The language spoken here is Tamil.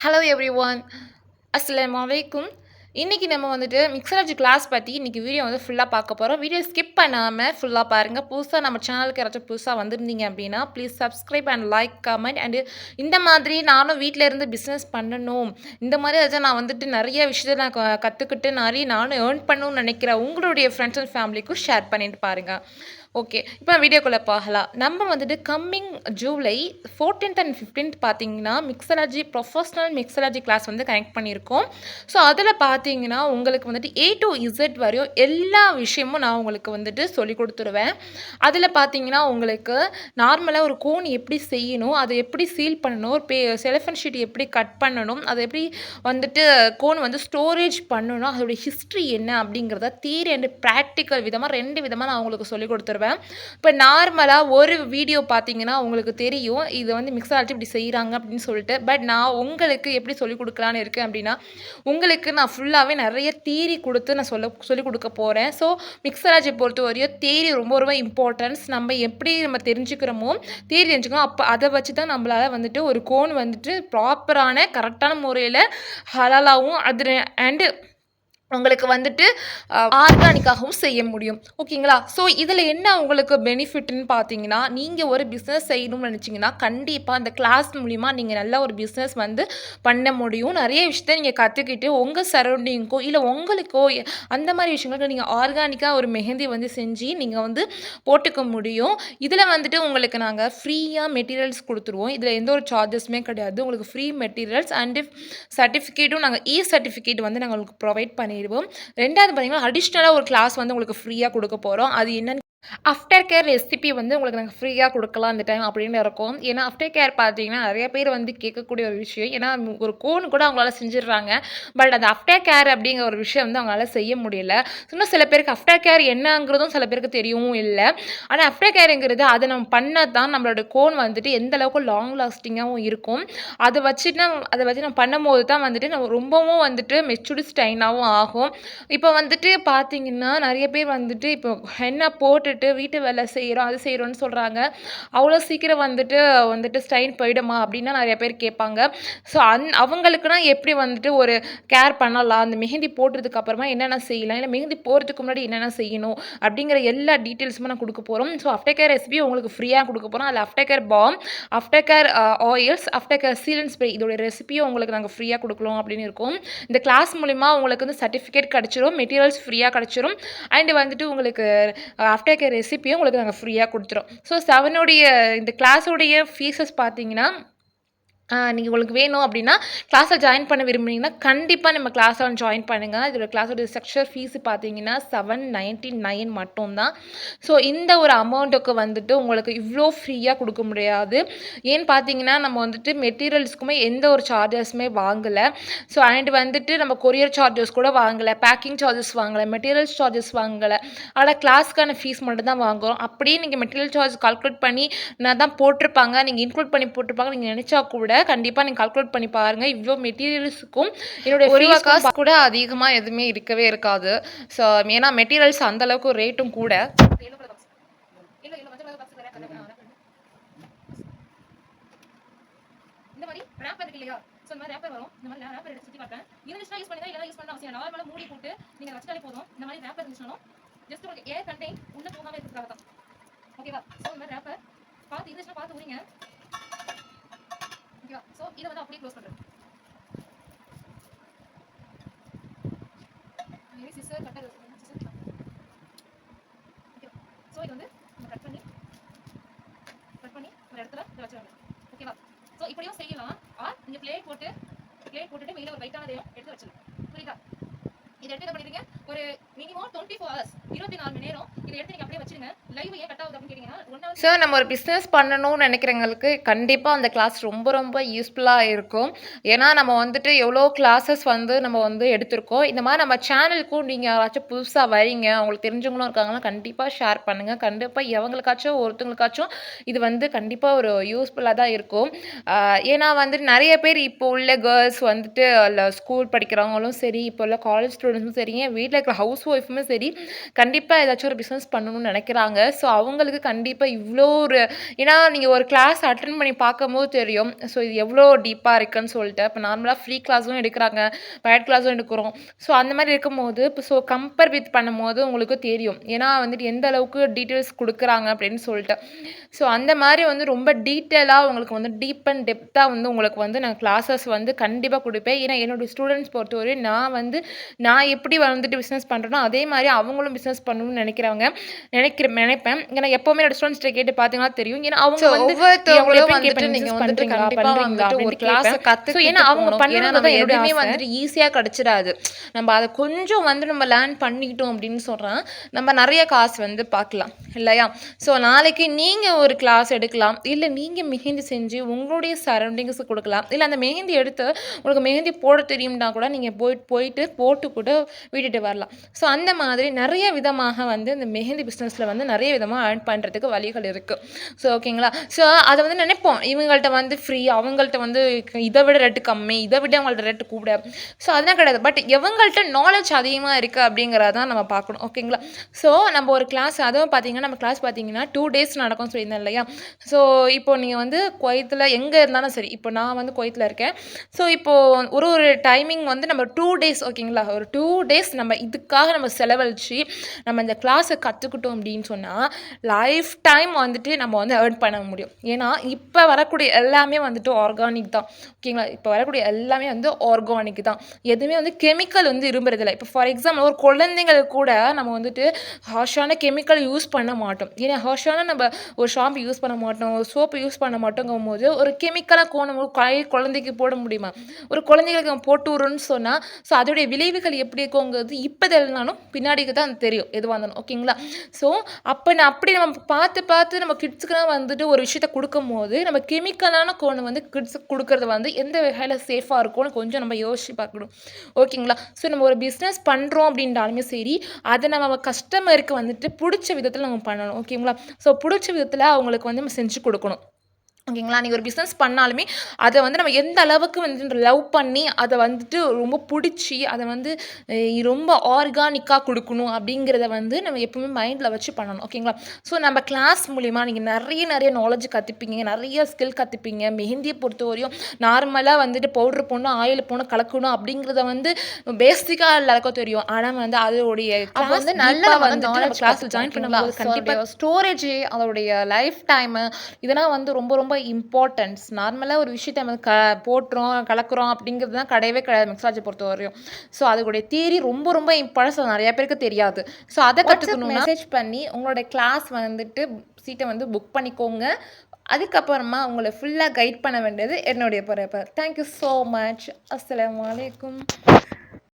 Hello everyone. அஸ்ஸலாமு அலைக்கும். இன்னைக்கு நம்ம வந்துட்டு மிக்ஸாலஜி கிளாஸ் பத்தி இன்னைக்கு வீடியோ வந்து ஃபுல்லா பார்க்க போறோம். வீடியோ ஸ்கிப் பண்ணாம ஃபுல்லா பாருங்க. புதுசா நம்ம சேனலுக்கு யாராச்சும் புதுசா வந்திருந்தீங்க அப்படின்னா, please subscribe and like, comment and இந்த மாதிரி நானும் வீட்ல இருந்து பிசினஸ் பண்ணணும். இந்த மாதிரி ஏதாச்சும் நான் வந்துட்டு நெறைய விஷயத்த நான் கத்துக்கிட்டு நெறைய நானும் ஏர்ன் பண்ணணும்னு நினைக்கிற உங்களுடைய ஃப்ரெண்ட்ஸ் அண்ட் ஃபேமிலிக்கும் ஷேர் பண்ணிட்டு பாருங்க. ஓகே. இப்போ வீடியோக்குள்ள போகலாம். நம்ம வந்துட்டு coming July 14th and 15th பார்த்தீங்கன்னா, மிக்ஸாலஜி ப்ரொஃபஷனல் மிக்ஸாலஜி கிளாஸ் வந்து கனெக்ட் பண்ணியிருக்கோம். ஸோ, அதில பார்த்தீங்கன்னா, உங்களுக்கு வந்துட்டு ஏ டூ இசட் வரையும் எல்லா விஷயமும் நான் உங்களுக்கு வந்துட்டு சொல்லிக் குடுத்துருவேன். அதில பார்த்தீங்கன்னா, உங்களுக்கு நார்மலா ஒரு கோன் எப்படி செய்யணும், அதை எப்படி சீல் பண்ணணும், ஒரு செலோஃபேன் ஷீட் எப்படி கட் பண்ணணும், அதை எப்படி வந்துட்டு கோன் வந்து ஸ்டோரேஜ் பண்ணணும், அதோட ஹிஸ்ட்ரி என்ன அப்படிங்கிறத தியரி அண்ட் பிராக்டிக்கல் விதமா 2 விதமா நான் உங்களுக்கு சொல்லிக் குடுத்துருவேன். இப்போ நார்மலா ஒரு வீடியோ பார்த்தீங்கன்னா, உங்களுக்கு தெரியும். இது வந்து மிக்ஸாலஜி இப்படி செய்றாங்க அப்படின்னு சொல்லிட்டு. பட் நான் உங்களுக்கு எப்படி சொல்லிக் குடுக்கலான்னு இருக்கேன் அப்படின்னா, உங்களுக்கு நான் ஃபுல்லாவே நெறைய தியரி குடுத்து நான் சொல்லிக் குடுக்க போறேன். ஸோ, மிக்ஸாலஜி பொறுத்தவரையும் தியரி ரொம்ப ரொம்ப இம்பார்ட்டன்ஸ். நம்ம தெரிஞ்சுக்கிறோமோ, தியரி தெரிஞ்சுக்கணும். அப்ப அத வச்சு தான் நம்மளால வந்துட்டு ஒரு கோன் வந்துட்டு ப்ராப்பரான கரெக்டான முறையில ஹலாலாவும் அது அண்ட் உங்களுக்கு வந்துட்டு ஆர்கானிக்காகவும் செய்ய முடியும். ஓகேங்களா? ஸோ, இதில என்ன உங்களுக்கு பெனிஃபிட்ன்னு பார்த்தீங்கன்னா, நீங்க ஒரு பிசினஸ் செய்யணும்னு நெனச்சீங்கன்னா, கண்டிப்பா இந்த கிளாஸ் மூலியமா நீங்க நல்ல ஒரு பிசினஸ் வந்து பண்ண முடியும். நெறைய விஷயத்த நீங்க கத்துக்கிட்டு, உங்க சரவுண்டிங்க்கோ, இல்ல உங்களுக்கோ அந்த மாரி விஷயங்களுக்கு நீங்க ஆர்கானிக்கா ஒரு மெஹந்தி வந்து செஞ்சு, நீங்க வந்து போட்டுக்க முடியும். இதில வந்துட்டு உங்களுக்கு நாங்க ஃப்ரீயா மெட்டீரியல்ஸ் குடுத்துருவோம். இதில எந்த ஒரு சார்ஜஸுமே கிடையாது. உங்களுக்கு ஃப்ரீ மெட்டீரியல்ஸ் அண்ட் சர்டிஃபிகேட்டும் நாங்க சர்டிஃபிகேட் வந்து நாங்க உங்களுக்கு ப்ரொவைட் பண்ணிருவோம். 2வது பார்த்தீங்கன்னா, அடிஷனலா ஒரு கிளாஸ் வந்து உங்களுக்கு ஃப்ரீயா குடுக்க போறோம். அது என்னன்னு ஆஃப்டர் கேர் ரெசிபி வந்து உங்களுக்கு நாங்க ஃப்ரீயா குடுக்கலாம் இந்த டைம் அப்படின்னு இருக்கோம். ஏன்னா, ஆஃப்டர் கேர் பார்த்தீங்கன்னா, நெறைய பேர் வந்து கேட்கக்கூடிய ஒரு விஷயம். ஏன்னா, ஒரு கோன் கூட அவங்களால செஞ்சுடுறாங்க. பட் அந்த ஆஃப்டர் கேர் அப்படிங்கிற ஒரு விஷயம் வந்து அவங்களால செய்ய முடியல. இன்னும் சில பேருக்கு ஆஃப்டர் கேர் என்னங்கிறதும் சில பேருக்கு தெரியவும் இல்ல. ஆனா, ஆஃப்டர் கேர்ங்கிறது அத நம்ம பண்ணா தான் நம்மளோட கோன் வந்துட்டு எந்த அளவுக்கு லாங் லாஸ்டிங்காவும் இருக்கும். அத வச்சு நம்ம பண்ணும்போது தான் வந்துட்டு நம்ம ரொம்பவும் வந்துட்டு மெச்சூர்டு ஸ்டைனாவும் ஆகும். இப்போ வந்துட்டு பார்த்தீங்கன்னா, நெறைய பேர் வந்துட்டு இப்போ ஹென்னா போட்டுட்டு வீட்டு வேலை செய்றோம், அது செய்றோம்ன்னு சொல்றாங்க. அவ்வளோ சீக்கிரம் வந்துட்டு ஸ்டைன் போயிடுமா? அப்படின்னு நெறைய பேர் கேட்பாங்க. ஸோ, அவங்களுக்குனா எப்படி வந்துட்டு ஒரு கேர் பண்ணலாம்? அந்த மெஹந்தி போட்டதுக்கு அப்புறமா என்னென்ன செய்யலாம்? இல்ல மெஹந்தி போடுறதுக்கு முன்னாடி என்னென்ன செய்யணும்? அப்படிங்கிற எல்லா டீட்டெயில்ஸுமே நான் குடுக்க போறோம். ஸோ, ஆஃப்டர் கேர் ரெசிபி உங்களுக்கு ஃப்ரீயா குடுக்க போறோம். அதில after care balm, after care oils, after care seal and spray இதோட ரெசிபியும் உங்களுக்கு நாங்க ஃப்ரீயா குடுக்கலாம் அப்படின்னு இருக்கோம். இந்த கிளாஸ் மூலியமா உங்களுக்கு வந்து சர்டிஃபிகேட் கிடைச்சிரும். மெட்டீரியல்ஸ் ஃப்ரீயா கிடைச்சிரும். அண்ட் வந்துட்டு உங்களுக்கு ஆஃப்டர் கேர் ரெசிபியும் உங்களுக்கு நாங்க ஃப்ரீயா குடுத்துறோம். ஸோ, 7 இந்த கிளாஸோடைய ஃபீஸஸ் பார்த்தீங்கன்னா, நீங்க உங்களுக்கு வேணும் அப்படின்னா, கிளாஸ்ல ஜாயின் பண்ண விரும்புனீங்கன்னா, கண்டிப்பா நம்ம கிளாஸ்ல ஜாயின் பண்ணுங்க. இதோட கிளாஸோட செக்ஷன் ஃபீஸ் பார்த்தீங்கன்னா, 799 மட்டும் தான். ஸோ, இந்த ஒரு அமௌண்ட்டுக்கு வந்துட்டு உங்களுக்கு இவ்ளோ ஃப்ரீயா குடுக்க முடியாது. ஏன்னு பார்த்தீங்கன்னா, நம்ம வந்துட்டு மெட்டீரியல்ஸ்க்குமே எந்த ஒரு சார்ஜஸுமே வாங்கல. ஸோ, அண்ட் வந்துட்டு நம்ம கொரியர் சார்ஜஸ் கூட வாங்கல. பேக்கிங் சார்ஜஸ் வாங்கல. மெட்டீரியல்ஸ் சார்ஜஸ் வாங்கல. ஆனா, கிளாஸ்க்கான ஃபீஸ் மட்டும் தான் வாங்குறோம். அப்படியே நீங்க மெட்டீரியல் சார்ஜ் கால்குலேட் பண்ணி நான் தான் போட்டிருப்பாங்க. நீங்க இன்க்ளூட் பண்ணி போட்டிருப்பாங்க. நீங்க நெனச்சா கூட கண்டிப்பா நீங்க கால்குலேட் பண்ணி பாருங்க. இவ்ளோ மெட்டீரியல்ஸுக்கும் என்னுடைய ஃபீஸ் காசு கூட அதிகமா எதுவுமே இருக்கவே இருக்காது. ஸோ, ஏன்னா மெட்டீரியல்ஸ் அந்த அளவுக்கு ரேட்டும் கூட. இந்த மாதிரி ரேப்பர் இருக்கு இல்லையா? ஸோ, இந்த மாதிரி ரேப்பர் வரும். இந்த மாதிரி ரேப்பர் எடுத்து சுத்தி காட்டுறேன். இருந்துச்சுன்னா யூஸ் பண்ணி யூஸ் பண்ண அவசியம் இல்ல. நார்மலா மூடி போட்டு நீங்க வச்சாலே போதும். இந்த மாதிரி ரேப்பர் இருந்துச்சுனாலும் ஜஸ்ட் ஒரு ஏர் கண்டெயின் உள்ள போகாம இருக்கிறதுக்காக தான். ஓகேவா? ஸோ, இந்த மாதிரி ரேப்பர் இருந்துச்சுன்னா பார்த்து உரிங்க. ஓகேவா? ஸோ, இதை வந்து அப்படியே க்ளோஸ் பண்றது. Scissor cutter scissor. ஓகேவா? ஸோ, இது வந்து நம்ம கட் பண்ணி ஒரு இடத்துல இதை வச்சிடணும். ஓகேவா? ஸோ, இப்படியும் செய்யலாம். நீங்க பிளேட் போட்டுட்டு மேல ஒரு வெயிட்டானதையும் எடுத்து வச்சிடலாம். புரியுதா? இதை எடுத்து என்ன பண்ணிடுங்க, ஒரு மினிமம் 24 ஹவர்ஸ் 24 மணி நேரம் இதை எடுத்து நீங்க அப்படியே வச்சிருங்க. லைவ் ஏன் கட் ஆகுது அப்படின்னு கேட்டீங்கன்னா, 1 ஹவர் சார் நம்ம ஒரு பிசினஸ் பண்ணணும்னு நினைக்கிறவங்களுக்கு கண்டிப்பா அந்த கிளாஸ் ரொம்ப ரொம்ப யூஸ்ஃபுல்லா இருக்கும். ஏன்னா நம்ம வந்துட்டு எவ்வளோ கிளாஸஸ் வந்து நம்ம வந்து எடுத்திருக்கோம். இந்த மாதிரி நம்ம சேனலுக்கும் நீங்க யாராச்சும் புதுசா வரீங்க, அவங்களுக்கு தெரிஞ்சவங்களும் இருக்காங்கன்னா கண்டிப்பா ஷேர் பண்ணுங்க. கண்டிப்பா எவங்களுக்காச்சும் ஒருத்தவங்களுக்காச்சும் இது வந்து கண்டிப்பா ஒரு யூஸ்ஃபுல்லா தான் இருக்கும். ஏன்னா வந்துட்டு நெறைய பேர் இப்போ உள்ள கேர்ள்ஸ் வந்துட்டு ஸ்கூல் படிக்கிறவங்களும் சரி, இப்போ உள்ள காலேஜ் ஸ்டூடெண்ட்ஸும் சரி, வீட்ல இருக்கிற ஹவுஸ் ஒய்ஃபுமே சரி கண்டிப்பாக ஏதாச்சும் ஒரு பிஸ்னஸ் பண்ணணும்னு நினைக்கிறாங்க. ஸோ அவங்களுக்கு கண்டிப்பாக இவ்வளோ ஒரு ஏன்னா நீங்கள் ஒரு கிளாஸ் அட்டன் பண்ணி பார்க்கும்போது தெரியும். ஸோ இது எவ்வளோ டீப்பாக இருக்குன்னு சொல்லிட்டு. இப்போ நார்மலாக ஃப்ரீ கிளாஸும் எடுக்கிறாங்க, பெய்ட் கிளாஸும் எடுக்கிறோம். ஸோ அந்த மாதிரி இருக்கும்போது இப்போ கம்பேர் வித் பண்ணும்போது உங்களுக்கு தெரியும். ஏன்னா வந்துட்டு எந்த அளவுக்கு டீட்டெயில்ஸ் கொடுக்குறாங்க அப்படின்னு சொல்லிட்டு. ஸோ அந்த மாதிரி வந்து ரொம்ப டீட்டெயிலாக உங்களுக்கு வந்து டீப் அண்ட் டெப்த்தாக வந்து உங்களுக்கு வந்து நான் கிளாஸஸ் வந்து கண்டிப்பாக கொடுப்பேன். ஏன்னா என்னுடைய ஸ்டூடெண்ட்ஸ் பொறுத்தவரையும் நான் எப்படி வந்துட்டு பிஸ்னஸ் பண்ணுறேனோ அதே மாதிரி அவங்களும் பிஸ்னஸ் பண்ணணும்னு நினைப்பேன். ஏன்னா எப்போவுமே என்னோட ஸ்டூடெண்ட்ஸ்கிட்ட கேட்டு பார்த்தீங்கன்னா தெரியும். ஏன்னா அவங்க வந்து ஒவ்வொருத்தவங்களும் வந்துட்டு நீங்க வந்துட்டு கண்டிப்பா வந்துட்டு ஒரு கிளாஸை கத்துக்கிட்டு ஏன்னா அவங்க போகணும். ஏன்னா நம்ம பண்ணுறது எதுவுமே வந்துட்டு ஈஸியா கிடைச்சிடாது. நம்ம அதை கொஞ்சம் வந்து நம்ம லேர்ன் பண்ணிக்கிட்டோம் அப்படின்னு சொல்கிறேன் நம்ம நிறைய காசு வந்து பார்க்கலாம் இல்லையா? ஸோ நாளைக்கு நீங்கள் ஒரு கிளாஸ் எடுக்கலாம், இல்லை நீங்கள் மெஹந்தி செஞ்சு உங்களுடைய சரௌண்டிங்ஸுக்கு கொடுக்கலாம், இல்லை அந்த மெஹந்தி எடுத்து உங்களுக்கு மெஹந்தி போட தெரியும்னா கூட நீங்கள் போயிட்டு போட்டு கூட விட்டுட்டு வரலாம். ஸோ அந்த மாதிரி நிறைய விதமாக வந்து இந்த மெஹந்தி பிஸ்னஸில் வந்து நிறைய விதமாக ஏர்ன் பண்ணுறதுக்கு வழிகள் இருக்குது. ஸோ ஓகேங்களா? ஸோ அதை வந்து நினைப்போம் இவங்கள்ட்ட வந்து ஃப்ரீ, அவங்கள்ட்ட வந்து இதை விட ரேட்டு கம்மி, இதை விட அவங்கள்ட்ட ரேட்டு கூட. ஸோ அதெல்லாம் கிடையாது. பட் எவங்கள்ட்ட நாலேஜ் அதிகமாக இருக்குது அப்படிங்கிறதான் நம்ம பார்க்கணும். ஓகேங்களா? ஸோ நம்ம ஒரு கிளாஸ் அதுவும் பார்த்தீங்கன்னா நம்ம கிளாஸ் பார்த்தீங்கன்னா 2 days நடக்கும்னு சொல்லியிருந்தேன் இல்லையா? ஸோ இப்போ நீங்கள் வந்து குவைத்தில் எங்கே இருந்தாலும் சரி, இப்போ நான் வந்து குவைத்தில் இருக்கேன். ஸோ இப்போது ஒரு டைமிங் வந்து நம்ம 2 days ஓகேங்களா? ஒரு 2 days நம்ம இதுக்காக நம்ம செலவழித்து நம்ம இந்த கிளாஸை கற்றுக்கிட்டோம் அப்படின்னு சொன்னால் லைஃப் டைம் வந்துட்டு நம்ம வந்து ஏர்ன் பண்ண முடியும். ஏன்னா இப்போ வரக்கூடிய எல்லாமே வந்துட்டு ஆர்கானிக் தான். ஓகேங்களா? இப்போ வரக்கூடிய எல்லாமே வந்து ஆர்கானிக் தான். எதுவுமே வந்து கெமிக்கல் வந்து விரும்புறதில்லை. இப்போ ஃபார் எக்ஸாம்பிள் ஒரு குழந்தைங்களுக்கு கூட நம்ம வந்துட்டு ஹார்ஷான கெமிக்கல் யூஸ் பண்ண மாட்டோம். ஏன்னா ஹார்ஷான நம்ம ஒரு ஷாம்பு யூஸ் பண்ண மாட்டோம், ஒரு சோப்பு யூஸ் பண்ண மாட்டோங்கும் போது ஒரு கெமிக்கலாக குழந்தைக்கு போட முடியுமா? ஒரு குழந்தைங்களுக்கு நம்ம போட்டு விடுறோன்னு சொன்னால் ஸோ அதோடைய விளைவுகள் எப்படி இருக்குங்கிறது இப்போ தெரியலனாலும் பின்னாடிக்கு தான் தெரியும் எதுவாக இருந்தாலும். ஓகேங்களா? ஸோ அப்படி நம்ம பார்த்து நம்ம கிட்ஸுக்குலாம் வந்துட்டு ஒரு விஷயத்த கொடுக்கும்போது நம்ம கெமிக்கலான கோணம் வந்து கிட்ஸுக்கு கொடுக்குறது வந்து எந்த வகையில் சேஃபாக இருக்கும்னு கொஞ்சம் நம்ம யோசிச்சு பார்க்கணும். ஓகேங்களா? ஸோ நம்ம ஒரு பிஸ்னஸ் பண்ணுறோம் அப்படின்றாலுமே சரி அதை நம்ம கஸ்டமருக்கு வந்துட்டு பிடிச்ச விதத்தில் நம்ம பண்ணணும். ஓகேங்களா? ஸோ பிடிச்ச விதத்தில் அவங்களுக்கு வந்து நம்ம செஞ்சு கொடுக்கணும். ஓகேங்களா? நீங்கள் ஒரு பிஸ்னஸ் பண்ணாலுமே அதை வந்து நம்ம எந்த அளவுக்கு வந்து லவ் பண்ணி அதை வந்துட்டு ரொம்ப பிடிச்சி அதை வந்து ரொம்ப ஆர்கானிக்காக கொடுக்கணும் அப்படிங்கிறத வந்து நம்ம எப்பவுமே மைண்டில் வச்சு பண்ணணும். ஓகேங்களா? ஸோ நம்ம கிளாஸ் மூலிமா நீங்கள் நிறைய நாலேஜ் கற்றுப்பீங்க, நிறைய ஸ்கில் கற்றுப்பீங்க. மெஹந்தியை பொறுத்தவரையும் நார்மலாக வந்துட்டு பவுட்ரு போடணும், ஆயில் போடணும், கலக்கணும் அப்படிங்கிறத வந்து பேசிக்காக எல்லாருக்கும் தெரியும். ஆனால் வந்து அதோடைய வந்து நல்லா வந்து கிளாஸில் ஜாயின் பண்ணும்போது கண்டிப்பாக ஸ்டோரேஜ், அதோடைய லைஃப் டைமு இதெல்லாம் வந்து ரொம்ப இம்பார்ட்டன்ஸ். நார்மலாக ஒரு விஷயத்தை நம்ம போட்டுறோம் கலக்குறோம் அப்படிங்கிறது தான் கிடையவே மிக்ஸாஜை பொறுத்த வரையும். ஸோ அதோடைய தியரி ரொம்ப இம்பார்ட்டன்ஸ் நிறைய பேருக்கு தெரியாது. ஸோ அதை கற்றுக்கணும். மெசேஜ் பண்ணி உங்களோட கிளாஸ் வந்துட்டு சீட்டை வந்து புக் பண்ணிக்கோங்க. அதுக்கப்புறமா உங்களை ஃபுல்லாக கைட் பண்ண வேண்டியது என்னுடைய பொறுப்பு. Thank you so much. அஸ்ஸலாமு அலைக்கும்.